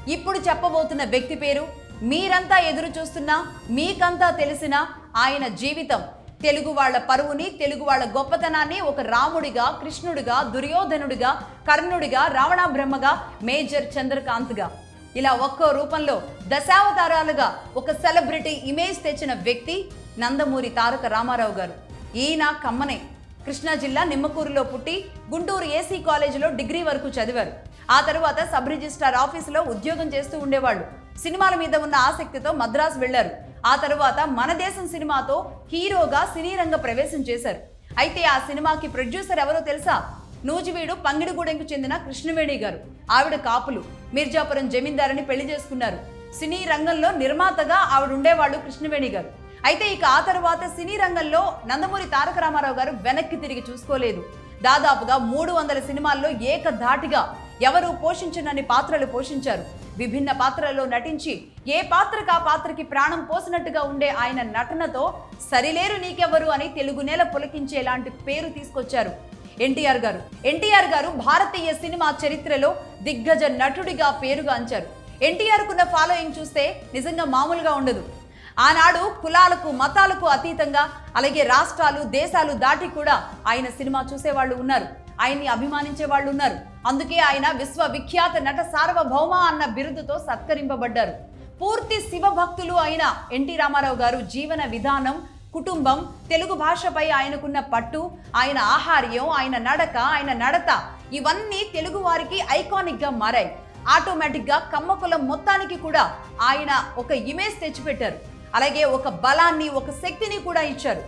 ఇప్పుడు చెప్పబోతున్న వ్యక్తి పేరు మీరంతా ఎదురు చూస్తున్నా, మీకంతా తెలిసిన ఆయన జీవితం తెలుగు వాళ్ళ పరువుని, తెలుగు వాళ్ళ గొప్పతనాన్ని ఒక రాముడిగా, కృష్ణుడిగా, దుర్యోధనుడిగా, కర్ణుడిగా, రావణ బ్రహ్మగా, మేజర్ చంద్రకాంత్గా ఇలా ఒక్కో రూపంలో దశావతారాలుగా ఒక సెలబ్రిటీ ఇమేజ్ తెచ్చిన వ్యక్తి నందమూరి తారక రామారావు గారు. ఈయన కమ్మనే. కృష్ణా జిల్లా నిమ్మకూరులో పుట్టి గుంటూరు ఏసీ కాలేజీలో డిగ్రీ వరకు చదివారు. ఆ తరువాత సబ్ రిజిస్ట్రార్ ఆఫీసులో ఉద్యోగం చేస్తూ ఉండేవాళ్ళు. సినిమాల మీద ఉన్న ఆసక్తితో మద్రాసు వెళ్లారు. ఆ తరువాత మన దేశం సినిమాతో హీరోగా సినీ రంగ ప్రవేశం చేశారు. అయితే ఆ సినిమాకి ప్రొడ్యూసర్ ఎవరో తెలుసా? నూజివీడు పంగిడిగూడెంకు చెందిన కృష్ణవేణి గారు. ఆవిడ కాపులు, మిర్జాపురం జమీందారుని పెళ్లి చేసుకున్నారు. సినీ రంగంలో నిర్మాతగా ఆవిడ ఉండేవాళ్ళు కృష్ణవేణి గారు. అయితే ఇక ఆ తర్వాత సినీ రంగంలో నందమూరి తారక రామారావు గారు వెనక్కి తిరిగి చూసుకోలేదు. దాదాపుగా 300 సినిమాల్లో ఏకధాటిగా ఎవరు పోషించనన్ని పాత్రలు పోషించారు. విభిన్న పాత్రల్లో నటించి ఏ పాత్రకు ఆ పాత్రకి ప్రాణం పోసినట్టుగా ఉండే ఆయన నటనతో సరిలేరు నీకెవరు అని తెలుగు నేల పులకించేలాంటి పేరు తీసుకొచ్చారు ఎన్టీఆర్ గారు భారతీయ సినిమా చరిత్రలో దిగ్గజ నటుడిగా పేరుగాంచారు. ఎన్టీఆర్ కున్న ఫాలోయింగ్ చూస్తే నిజంగా మామూలుగా ఉండదు. ఆనాడు కులాలకు, మతాలకు అతీతంగా, అలాగే రాష్ట్రాలు, దేశాలు దాటి కూడా ఆయన సినిమా చూసేవాళ్ళు ఉన్నారు. ఆయన్ని అభిమానించే వాళ్ళు ఉన్నారు. అందుకే ఆయన విశ్వవిఖ్యాత నట సార్వభౌమ అన్న బిరుదుతో సత్కరింపబడ్డారు. పూర్తి శివభక్తులు అయిన ఎన్టీ రామారావు గారు జీవన విధానం, కుటుంబం, తెలుగు భాషపై ఆయనకున్న పట్టు, ఆయన ఆహార్యం, ఆయన నడక, ఆయన నడత ఇవన్నీ తెలుగు వారికి ఐకానిక్ గా మారాయి. ఆటోమేటిక్ గా కమ్మకులం మొత్తానికి కూడా ఆయన ఒక ఇమేజ్ తెచ్చిపెట్టారు. అలాగే ఒక బలాన్ని, ఒక శక్తిని కూడా ఇచ్చారు.